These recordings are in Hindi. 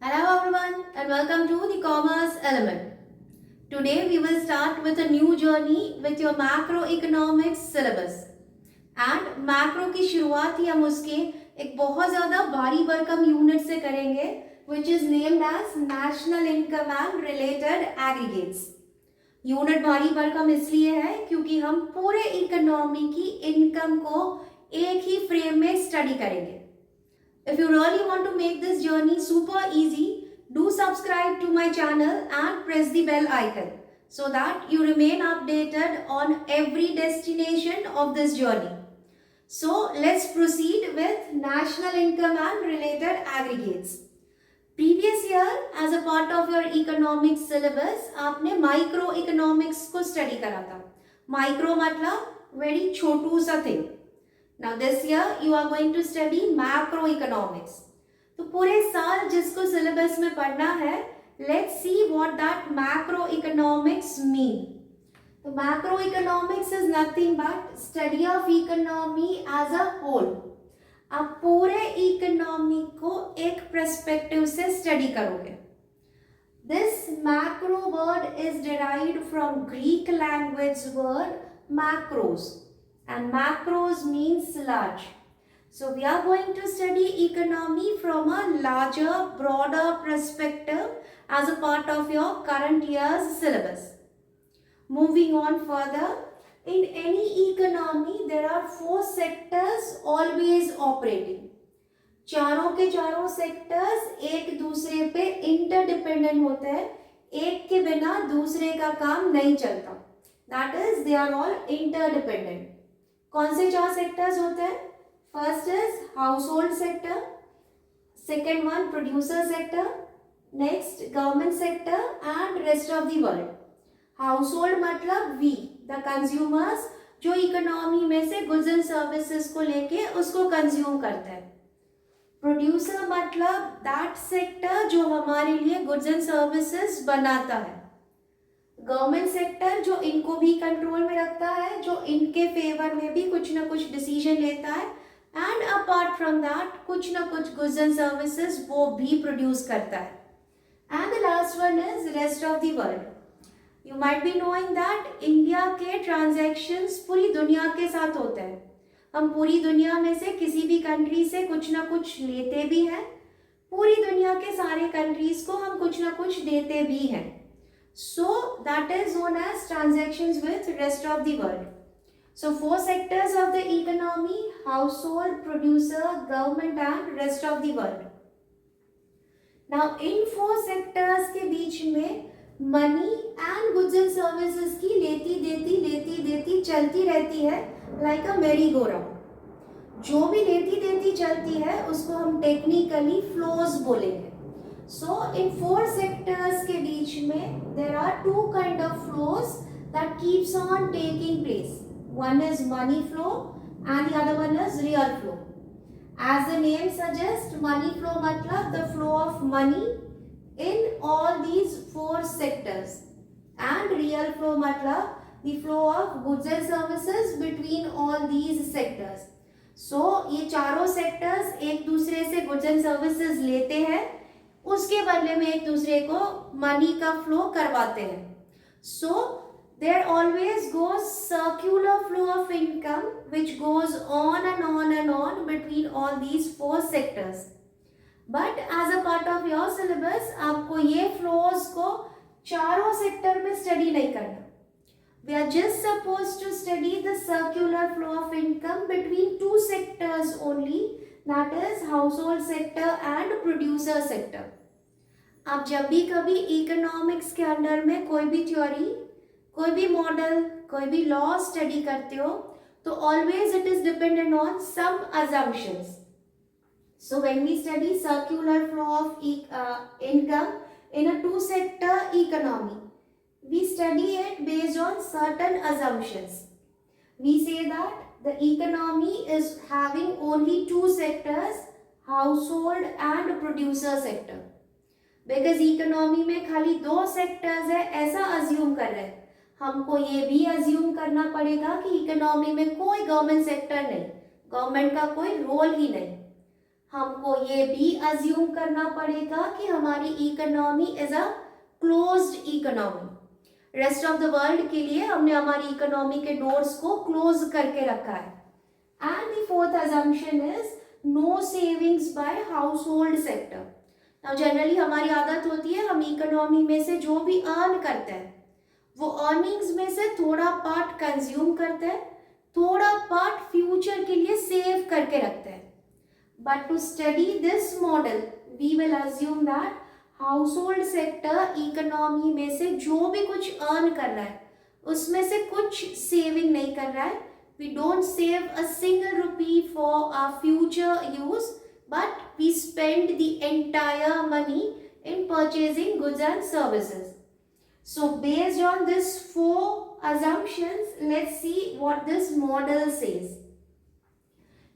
Hello everyone and welcome to the Commerce Element. Today we will start with a new journey with your macroeconomics syllabus. And macro की शुरुआत ही हम उसके एक बहुत ज़्यादा भारी भरकम यूनिट से करेंगे which is named as National Income and Related Aggregates. Unit भारी भरकम इसलिए है क्योंकि हम पूरे इकोनॉमी की इनकम को एक ही फ्रेम में स्टडी करेंगे. If you really want to make this journey super easy, do subscribe to my channel and press the bell icon so that you remain updated on every destination of this journey. So let's proceed with national income and related aggregates. Previous year, as a part of your economics syllabus, आपने micro economics को study करा था. Micro मतलब very छोटू सा thing. Now this year you are going to study macroeconomics. तो पूरे साल जिसको syllabus में पढ़ना है, let's see what that macroeconomics mean. तो macroeconomics is nothing but study of economy as a whole. आप पूरे economy को एक perspective से study करोगे. This macro word is derived from Greek language word macros. And macros means large. So we are going to study economy from a larger, broader perspective as a part of your current year's syllabus. Moving on further, in any economy there are four sectors always operating. चारों के चारों sectors एक दूसरे पे interdependent होते हैं. एक के बिना दूसरे का काम नहीं चलता. That is, they are all interdependent. कौन से चार सेक्टर्स होते हैं? First is house sector, second one producer sector, next government sector and rest of the world. House hold मतलब वी द कंज्यूमर्स जो इकोनॉमी में से गुड्स एंड सर्विसेज को लेके उसको कंज्यूम करते हैं. प्रोड्यूसर मतलब दैट सेक्टर जो हमारे लिए गुड्स एंड सर्विसेज बनाता है. गवर्नमेंट सेक्टर जो इनको भी कंट्रोल में रखता है, जो इनके फेवर में भी कुछ ना कुछ डिसीजन लेता है, एंड अपार्ट फ्रॉम दैट कुछ ना कुछ गुड्स एंड सर्विसेज वो भी प्रोड्यूस करता है. And the last one is rest of the world. You might be knowing that India के ट्रांजैक्शंस पूरी दुनिया के साथ होते हैं. हम पूरी दुनिया में से किसी भी कंट्री से कुछ ना कुछ लेते भी हैं, पूरी दुनिया के सारे कंट्रीज को हम कुछ ना कुछ देते भी हैं. So that is known as transactions with rest of the world. So four sectors of the economy: household, producer, government and rest of the world. Now in four sectors के बीच में money and goods and services की लेती देती चलती रहती है like a merry go round. जो भी लेती देती चलती है उसको हम technically flows बोलेंगे. So in four sectors के बीच में there are two kind of flows that keeps on taking place. One is money flow and the other one is real flow. As the name suggests, money flow मतलब the flow of money in all these four sectors, and real flow मतलब the flow of goods and services between all these sectors. So ये चारों sectors एक दूसरे से goods and services लेते हैं, उसके बदले में एक दूसरे को मनी का फ्लो करवाते हैं. So there always goes circular flow of income which goes on and on and on between all these four sectors. But as a part of your syllabus आपको ये फ्लोज को चारों सेक्टर में स्टडी नहीं करना. We are just suppose to study the circular flow of income between two sectors only, that is household sector and producer sector. आप जब भी कभी इकोनॉमिक्स के अंडर में कोई भी थ्योरी, कोई भी मॉडल, कोई भी लॉ स्टडी करते हो तो always it is dependent on some assumptions. So when we study circular flow of income in a two sector economy, we study it based on certain assumptions. We say that the economy is having only two sectors, household and producer sector. Because economy में खाली दो sectors है ऐसा assume कर रहे हैं. हमको ये भी assume करना पड़ेगा कि economy में कोई government sector नहीं, government का कोई role ही नहीं. हमको ये भी अज्यूम करना पड़ेगा कि हमारी economy is a closed economy. Rest of the world के लिए हमने हमारी इकोनॉमी के डोर्स को क्लोज करके रखा है। And the fourth assumption is no savings by household sector. Now generally हमारी आदत होती है हम इकोनॉमी में से जो भी अर्न करते हैं वो अर्निंग्स में से थोड़ा पार्ट कंज्यूम करते हैं, थोड़ा पार्ट फ्यूचर के लिए सेव करके रखते हैं। But to study this model we will assume that household sector economy में से जो भी कुछ अर्न कर रहा है उसमें से कुछ सेविंग नहीं कर रहा है। We don't save a single rupee for our future use, but we spend the entire money in purchasing goods and services. So based on these four assumptions, let's see what this model says.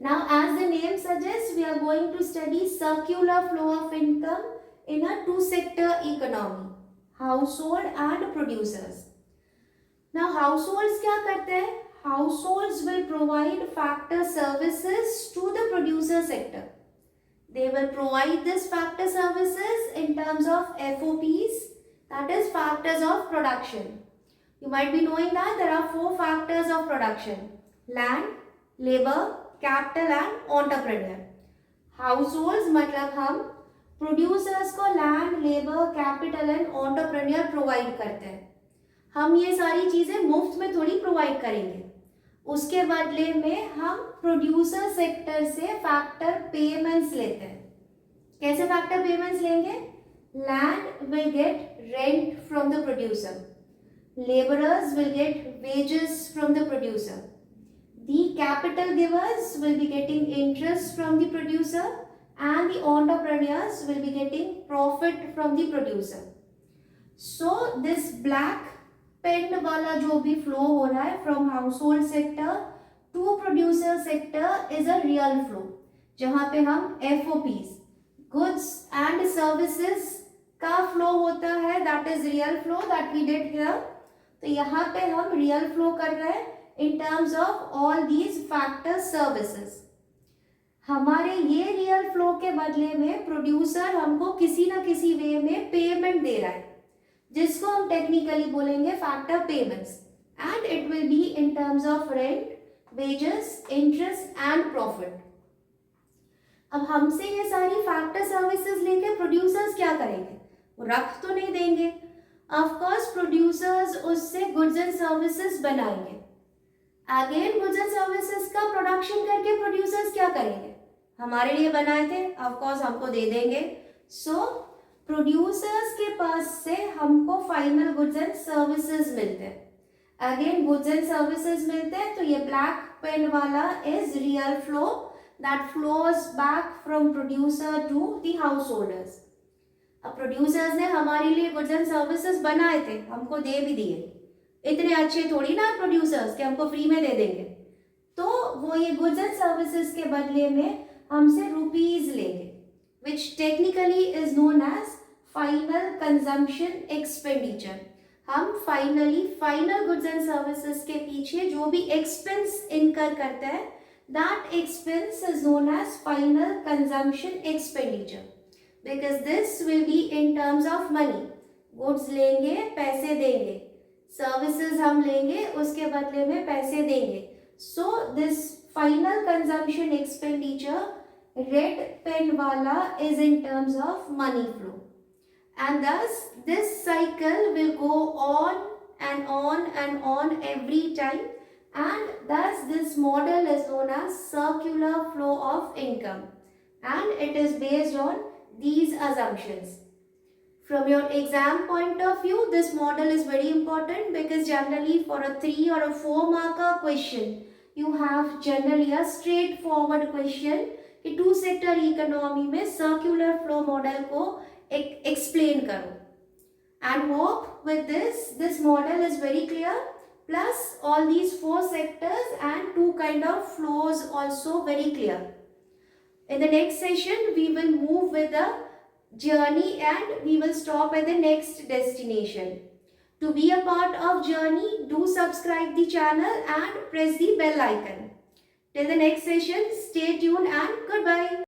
Now as the name suggests, we are going to study circular flow of income in a two-sector economy, household and producers. Now households क्या करते हैं? Households will provide factor services to the producer sector. They will provide this factor services in terms of FOPs, that is factors of production. You might be knowing that there are four factors of production: land, labor, capital and entrepreneur. Households मतलब हम producers को land, labor, capital and entrepreneur provide करते हैं। हम ये सारी चीज़ें मुफ्त में थोड़ी प्रोवाइड करेंगे, उसके बदले में हम प्रोड्यूसर सेक्टर से फैक्टर पेमेंट्स लेते हैं। कैसे फैक्टर पेमेंट्स लेंगे? Land will get rent from the producer, labourers will get wages from the producer, the capital givers will be getting interest from the producer and the entrepreneurs will be getting profit from the producer. So this black pen वाला जो भी फ्लो हो रहा है from household sector to producer sector is a real flow, जहां पे हम FOPs गुड्स एंड सर्विसेज का फ्लो होता है, that is real flow that we did here. तो यहाँ पे हम रियल फ्लो कर रहे हैं in terms of all these factor services. हमारे ये रियल फ्लो के बदले में प्रोड्यूसर हमको किसी ना किसी वे में पेमेंट दे रहा है, जिसको हम टेक्निकली बोलेंगे factor payments, and it will be in terms of rent, wages, interest and profit. अब हमसे ये सारी फैक्टर सर्विसेज लेके प्रोड्यूसर्स क्या करेंगे? वो रख तो नहीं देंगे, ऑफ कोर्स प्रोड्यूसर्स उससे गुड्स एंड सर्विसेज बनाएंगे। अगेन गुड्स एंड सर्विसेज का प्रोडक्शन करके प्रोड्यूसर्स क्या करेंगे? हमारे लिए बनाए थे, ऑफ कोर्स हमको दे देंगे। सो प्रोड्यूसर्स के पास से हमको फाइनल गुड्स एंड सर्विसेज मिलते हैं। अगेन गुड्स एंड सर्विसेज मिलते हैं, तो ये ब्लैक पेन वाला is real flow that flows back from producer to the householders. अब प्रोड्यूसर्स ने हमारे लिए गुड्स एंड सर्विसेज बनाए थे, हमको दे भी दिए। इतने अच्छे थोड़ी ना प्रोड्यूसर्स कि हमको फ्री में दे देंगे, तो वो ये गुड्स एंड सर्विसेज के बदले में हमसे रुपीज लेंगे, which technically is known as final consumption expenditure। हम फाइनल गुड्स एंड सर्विसेज के पीछे जो भी एक्सपेंस इनकर करते हैं, that expense is known as final consumption expenditure, because this will be in terms of money। Goods लेंगे, पैसे देंगे, सर्विसेज हम लेंगे, उसके बदले में पैसे देंगे। So this final consumption expenditure red pen wala is in terms of money flow, and thus this cycle will go on and on and on every time, and thus this model is known as circular flow of income, and it is based on these assumptions. From your exam point of view, this model is very important because generally for a 3 or a 4 marker question you have generally a straightforward question कि टू सेक्टर इकोनॉमी में सर्कुलर फ्लो मॉडल को एक्सप्लेन करो। And hope with this model is very clear, plus all these 4 sectors and 2 kind of flows also very clear. In the next session we will move with the journey and we will stop at the next destination. To be a part of journey, do subscribe the channel and press the bell icon. Till the next session, stay tuned and goodbye.